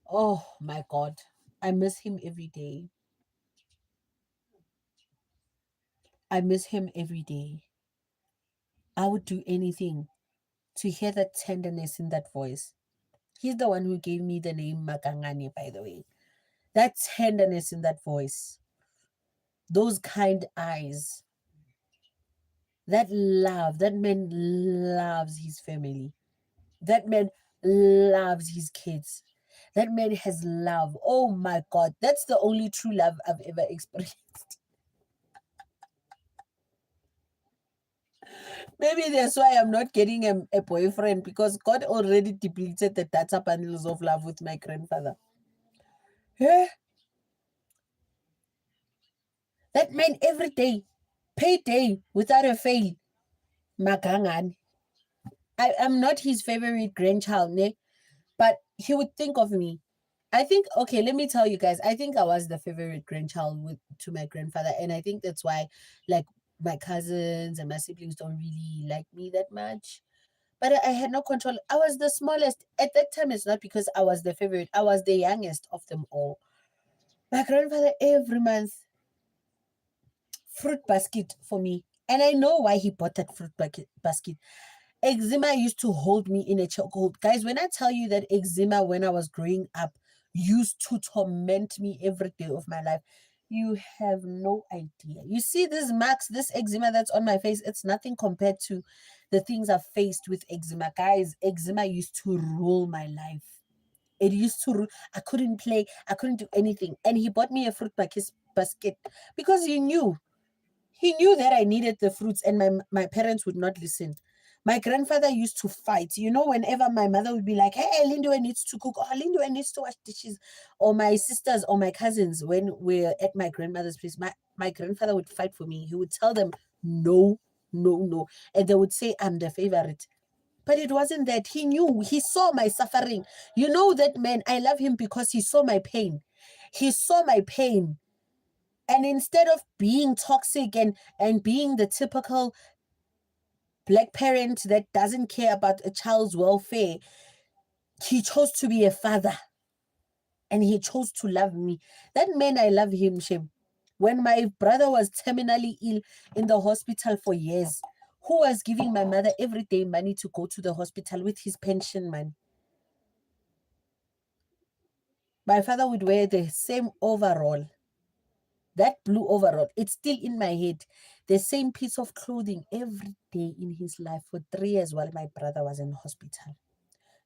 oh my God, I miss him every day. I miss him every day. I would do anything to hear that tenderness in that voice. He's the one who gave me the name Makangani, by the way. That tenderness in that voice, those kind eyes, that love. That man loves his family. That man loves his kids. That man has love. Oh my God, that's the only true love I've ever experienced. Maybe that's why I'm not getting a boyfriend, because God already depleted the data bundles of love with my grandfather. Yeah. That man every day, payday without a fail. Magangani. I'm not his favorite grandchild, ne? But he would think of me. I think, okay, let me tell you guys, I think I was the favorite grandchild to my grandfather. And I think that's why, like, my cousins and my siblings don't really like me that much. But I had no control. I was the smallest. At that time, it's not because I was the favorite, I was the youngest of them all. My grandfather, every month, fruit basket for me. And I know why he bought that basket. Eczema used to hold me in a chokehold. Guys, when I tell you that eczema when I was growing up used to torment me every day of my life, you have no idea. You see this marks, this eczema that's on my face, it's nothing compared to the things I've faced with eczema. Guys, eczema used to rule my life. It used to rule. I couldn't play. I couldn't do anything. And he bought me a fruit basket because he knew that I needed the fruits, and my parents would not listen. My grandfather used to fight. You know, whenever my mother would be like, hey, Lindiwe needs to cook, or Lindiwe needs to wash dishes, or my sisters or my cousins, when we're at my grandmother's place, my grandfather would fight for me. He would tell them, no, no, no. And they would say, I'm the favorite. But it wasn't that. He knew, he saw my suffering. You know, that man, I love him because he saw my pain. He saw my pain. And instead of being toxic and being the typical black parent that doesn't care about a child's welfare, he chose to be a father. And he chose to love me. That man, I love him, Shem. When my brother was terminally ill in the hospital for years, who was giving my mother everyday money to go to the hospital with his pension money? My father would wear the same overall. That blue overall, it's still in my head. The same piece of clothing every day in his life for 3 years while my brother was in hospital.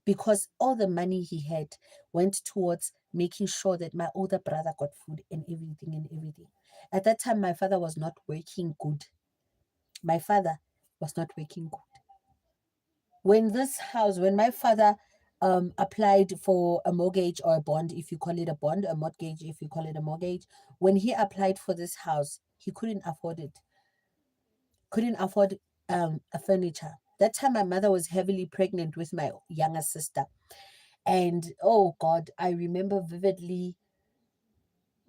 Because all the money he had went towards making sure that my older brother got food and everything and everything. At that time, my father was not working good. My father was not working good. When my father applied for a mortgage or a bond, if you call it a bond, a mortgage, if you call it a mortgage, when he applied for this house, he couldn't afford it. Couldn't afford a furniture. That time, my mother was heavily pregnant with my younger sister. And oh God, I remember vividly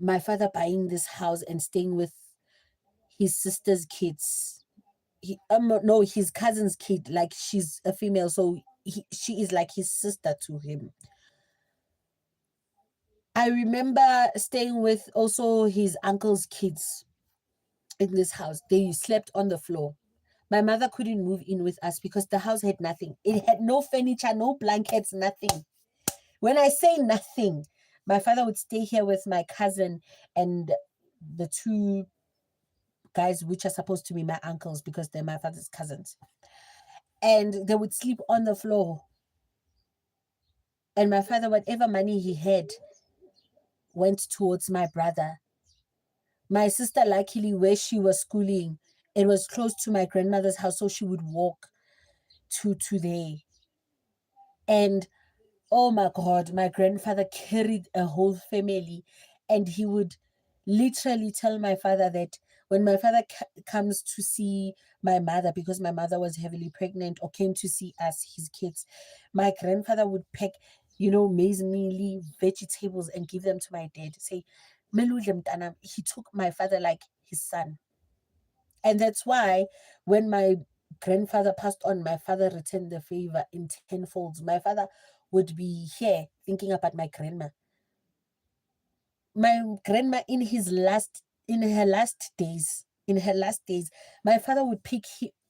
my father buying this house and staying with his sister's kids. No, his cousin's kid. Like, she's a female, so she is like his sister to him. I remember staying with also his uncle's kids in this house. They slept on the floor. My mother couldn't move in with us because the house had nothing. It had no furniture, no blankets, nothing. When I say nothing, my father would stay here with my cousin and the two guys, which are supposed to be my uncles because they're my father's cousins. And they would sleep on the floor. And my father, whatever money he had, went towards my brother. My sister, luckily, where she was schooling, it was close to my grandmother's house, so she would walk to there. And oh my God, my grandfather carried a whole family, and he would literally tell my father that when my father comes to see my mother, because my mother was heavily pregnant, or came to see us, his kids, my grandfather would pack, maize mealy vegetables and give them to my dad. Say, "Meludle mntanam." He took my father like his son. And that's why when my grandfather passed on, my father returned the favor in tenfolds. My father would be here thinking about my grandma. My grandma in her last days, my father would pick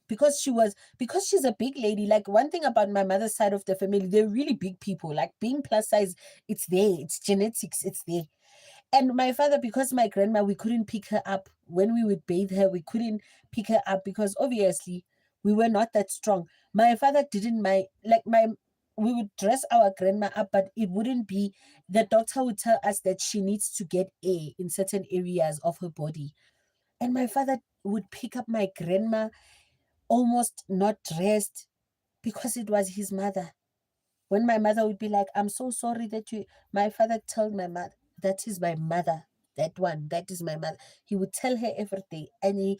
because she's a big lady. Like, one thing about my mother's side of the family, they're really big people. Like, being plus size, it's there, it's genetics, it's there. And my father, because my grandma, we couldn't pick her up when we would bathe her, we couldn't pick her up because obviously we were not that strong. My father didn't mind, like, we would dress our grandma up, but it wouldn't be, the doctor would tell us that she needs to get air in certain areas of her body. And my father would pick up my grandma almost not dressed because it was his mother. When my mother would be like, "I'm so sorry that you," my father told my mother, "That is my mother. That is my mother." He would tell her every day. And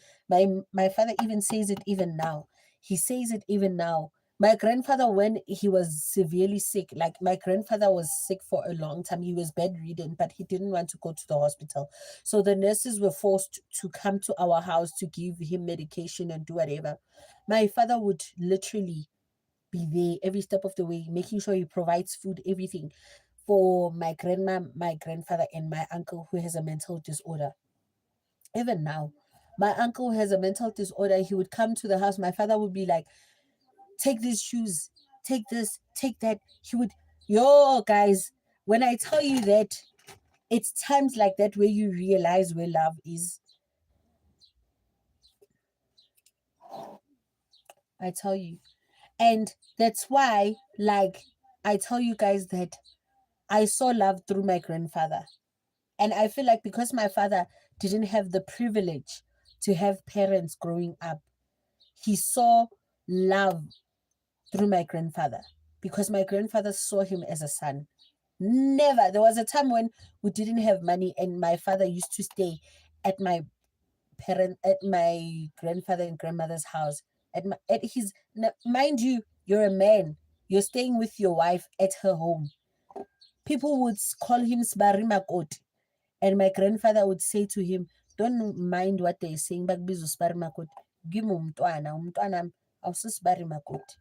my father even says it even now. He says it even now. My grandfather, when he was severely sick, like, my grandfather was sick for a long time. He was bedridden, but he didn't want to go to the hospital. So the nurses were forced to come to our house to give him medication and do whatever. My father would literally be there every step of the way, making sure he provides food, everything for my grandma, my grandfather, and my uncle who has a mental disorder. Even now, my uncle has a mental disorder. He would come to the house. My father would be like, "Take these shoes, take this, take that." He would, yo, guys, when I tell you that, it's times like that where you realize where love is. I tell you. And that's why, like, I tell you guys that I saw love through my grandfather. And I feel like because my father didn't have the privilege to have parents growing up, he saw love through my grandfather because my grandfather saw him as a son. Never. There was a time when we didn't have money and my father used to stay at my grandfather and grandmother's house. At his, mind you, you're a man. You're staying with your wife at her home. People would call him Sibari Makoti. And my grandfather would say to him, "Don't mind what they're saying, bakubiza uSibari Makoti. Give me umntwana awusisibari makoti."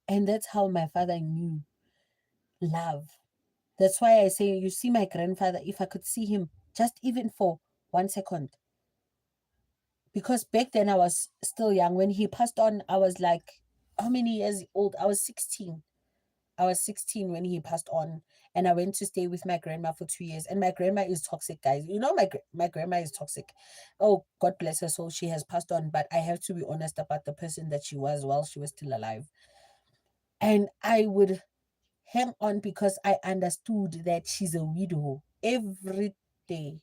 And that's how my father knew love. That's why I say, you see my grandfather, if I could see him just even for 1 second. Because back then I was still young. When he passed on, I was like, how many years old? I was 16. I was 16 when he passed on, and I went to stay with my grandma for 2 years. And my grandma is toxic, guys. You know, my grandma is toxic. Oh, God bless her soul. She has passed on, but I have to be honest about the person that she was while she was still alive. And I would hang on because I understood that she's a widow every day.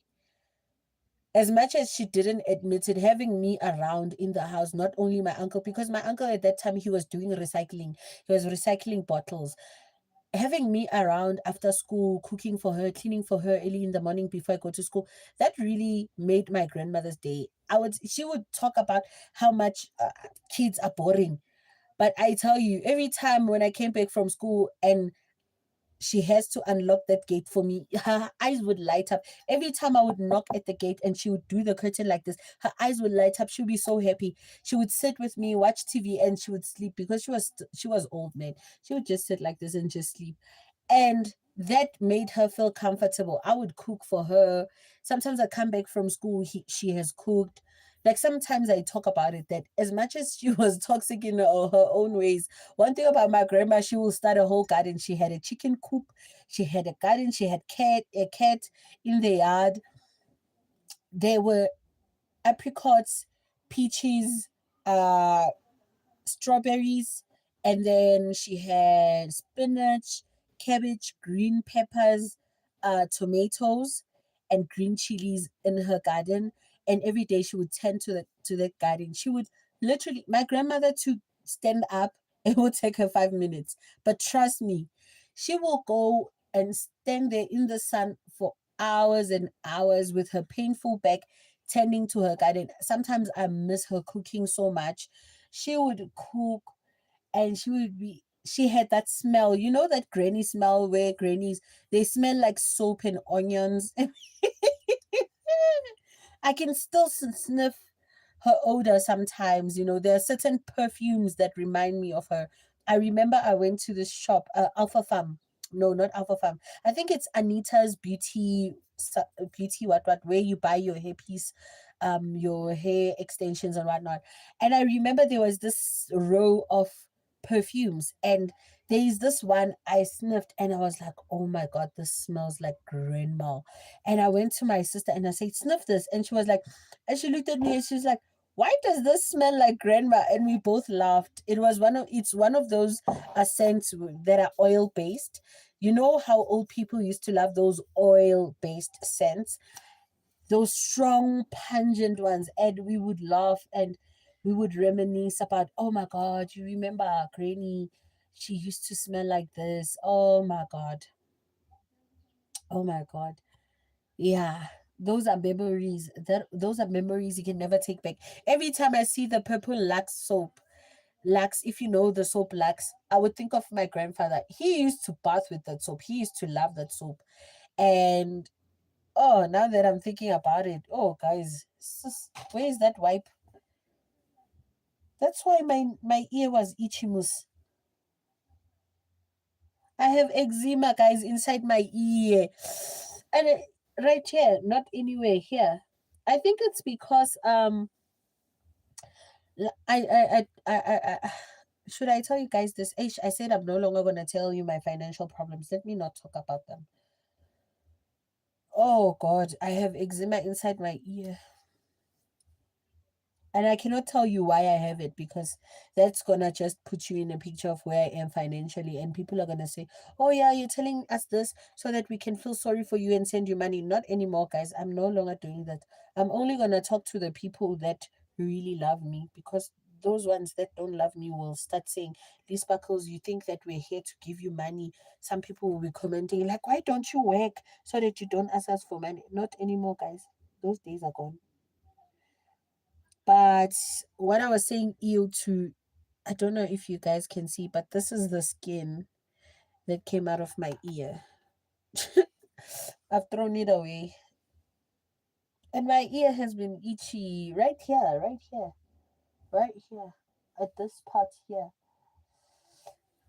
As much as she didn't admit it, having me around in the house, not only my uncle, because my uncle at that time, he was doing recycling. He was recycling bottles. Having me around after school, cooking for her, cleaning for her early in the morning before I go to school, that really made my grandmother's day. She would talk about how much kids are boring. But I tell you, every time when I came back from school and she has to unlock that gate for me. Her eyes would light up every time I would knock at the gate, and she would do the curtain like this. Her eyes would light up. She would be so happy. She would sit with me, watch TV, and she would sleep because she was old, man. She would just sit like this and just sleep, and that made her feel comfortable. I would cook for her. Sometimes I come back from school, she has cooked. Like sometimes I talk about it that as much as she was toxic in her own ways, one thing about my grandma, she will start a whole garden. She had a chicken coop, she had a garden, she had a cat in the yard. There were apricots, peaches, uh strawberries, and then she had spinach, cabbage, green peppers, tomatoes, and green chilies in her garden. And every day she would tend to that garden. She would literally, my grandmother, to stand up, it would take her 5 minutes. But trust me, she will go and stand there in the sun for hours and hours with her painful back tending to her garden. Sometimes I miss her cooking so much. She would cook, and she had that smell, you know, that granny smell where grannies, they smell like soap and onions. I can still sniff her odor sometimes. You know, there are certain perfumes that remind me of her. I remember I went to this shop, Alpha Farm. No, not Alpha Farm. I think it's Anita's Beauty, what, where you buy your hairpiece, your hair extensions and whatnot. And I remember there was this row of perfumes, and there is this one I sniffed, and I was like, oh my God, this smells like grandma. And I went to my sister and I said, sniff this. And she was like, and she looked at me and she was like, why does this smell like grandma? And we both laughed. It's one of those scents that are oil based. You know how old people used to love those oil based scents, those strong, pungent ones. And we would laugh and we would reminisce about, oh my God, you remember our granny? She used to smell like this. Oh my God. Oh my God. Yeah. Those are memories. Those are memories you can never take back. Every time I see the purple Lux soap, Lux, if you know the soap Lux, I would think of my grandfather. He used to bath with that soap. He used to love that soap. And oh, now that I'm thinking about it, oh guys, where is that wipe? That's why my ear was itchy, moose. I have eczema, guys, inside my ear, and right here, not anywhere here. I think it's because should I tell you guys this? I said I'm no longer gonna tell you my financial problems. Let me not talk about them. Oh God, I have eczema inside my ear. And I cannot tell you why I have it, because that's gonna just put you in a picture of where I am financially, and people are gonna say, "Oh yeah, you're telling us this so that we can feel sorry for you and send you money." Not anymore, guys. I'm no longer doing that. I'm only gonna talk to the people that really love me, because those ones that don't love me will start saying, "These sparkles, you think that we're here to give you money?" Some people will be commenting like, "Why don't you work so that you don't ask us for money?" Not anymore, guys. Those days are gone. But what I was saying, ew, to, I don't know if you guys can see, but this is the skin that came out of my ear. I've thrown it away. And my ear has been itchy right here, right here, right here, at this part here.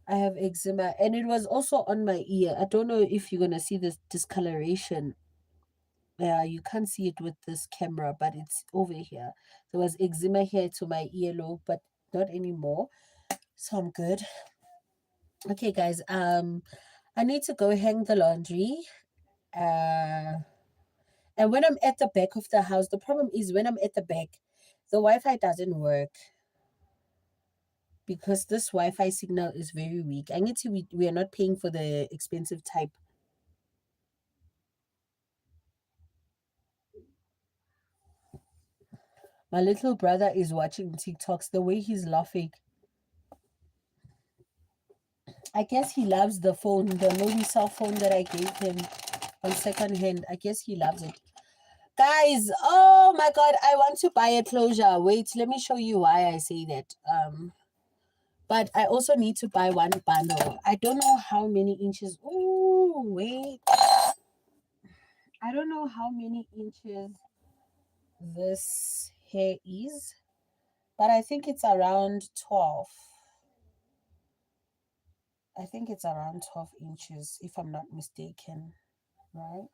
I have eczema, and it was also on my ear. I don't know if you're gonna see this discoloration. Yeah, you can't see it with this camera, but it's over here. There was eczema here to my earlobe, but not anymore. So I'm good. Okay, guys. I need to go hang the laundry. Uh, and when I'm at the back of the house, the problem is when I'm at the back, the Wi-Fi doesn't work because this Wi-Fi signal is very weak. I need to. We are not paying for the expensive type. My little brother is watching TikToks. The way he's laughing, I guess he loves the phone, the movie cell phone that I gave him on second hand. I guess he loves it. Guys, oh my God, I want to buy a closure. Wait, let me show you why I say that. But I also need to buy one bundle. I don't know how many inches. Ooh, wait. I don't know how many inches this hair is, but I think it's around 12. I think it's around 12 inches, if I'm not mistaken, right?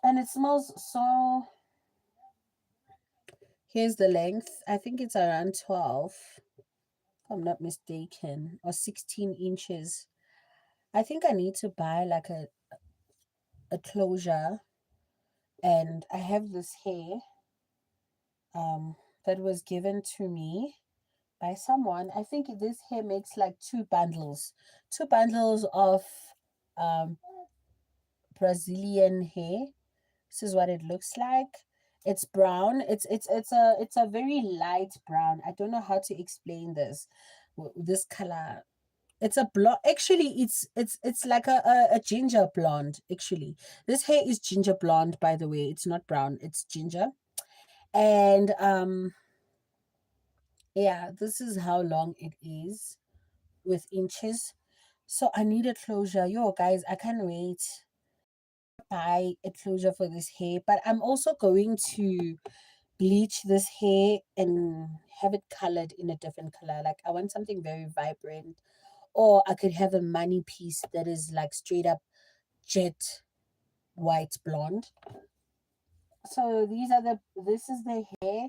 And it smells so. Here's the length. I think it's around 12, if I'm not mistaken, or 16 inches. I think I need to buy like a closure, and I have this hair that was given to me by someone. I think this hair makes like two bundles of um Brazilian hair. This is what it looks like. It's brown. It's a very light brown. I don't know how to explain this color. It's a blonde. Actually, it's like a ginger blonde. Actually, this hair is ginger blonde. By the way, it's not brown. It's ginger. And yeah, this is how long it is with inches. So I need a closure. Yo, guys, I can't wait. Buy a closure for this hair, but I'm also going to bleach this hair and have it colored in a different color. Like I want something very vibrant, or I could have a money piece that is like straight up jet white blonde. So this is the hair.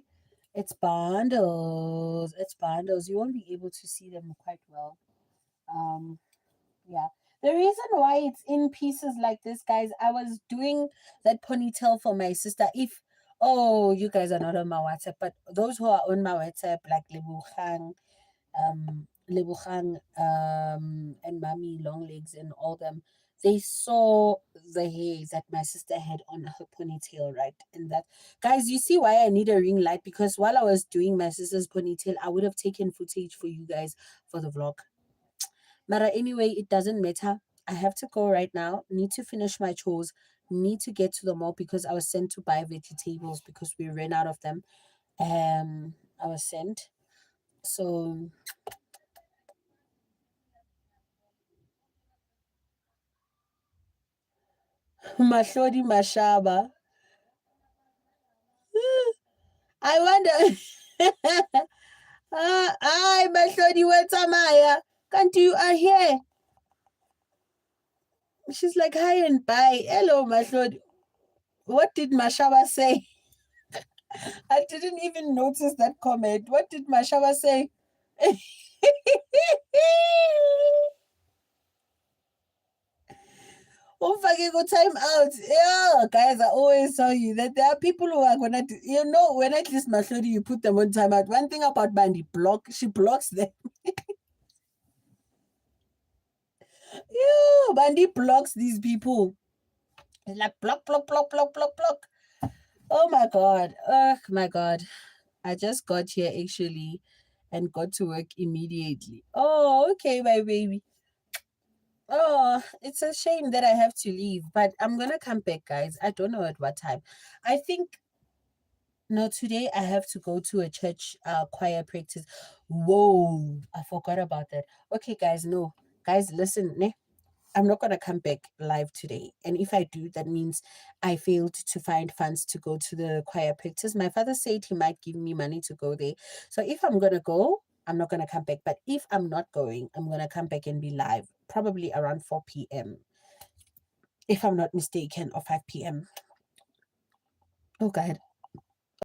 It's bundles. It's bundles. You won't be able to see them quite well. Yeah. The reason why it's in pieces like this, guys, I was doing that ponytail for my sister. You guys are not on my WhatsApp, but those who are on my WhatsApp, like Lebuchang, and Mommy Longlegs and all them, they saw the hair that my sister had on her ponytail, right? And that, guys, you see why I need a ring light? Because while I was doing my sister's ponytail, I would have taken footage for you guys for the vlog. But anyway, it doesn't matter. I have to go right now. Need to finish my chores. Need to get to the mall because I was sent to buy vegetables because we ran out of them. I was sent. So Mahlodi Mashaba. I wonder. Hi, Mahlodi, what's Amaya? Can't you are here? She's like, hi and bye. Hello, Mahlodi. What did Mashaba say? I didn't even notice that comment. What did Mashaba say? Go time out. Yeah, guys, I always tell you that there are people who are gonna, when at least Mahlodi, you put them on time out. One thing about Bandy, she blocks them. Yeah, Bandy blocks these people. It's like block, block, block, block, block, block. Oh my god. Oh my god. I just got here actually and got to work immediately. Oh, okay, my baby. Oh, it's a shame that I have to leave, but I'm gonna come back, guys. I don't know at what time. I think no, today I have to go to a church choir practice. Whoa, I forgot about that. Okay, guys, no. Guys, listen, ne? I'm not gonna come back live today. And if I do, that means I failed to find funds to go to the choir practice. My father said he might give me money to go there. So if I'm gonna go, I'm not gonna come back. But if I'm not going, I'm gonna come back and be live, probably around 4 p.m. If I'm not mistaken, or 5 p.m. Oh God.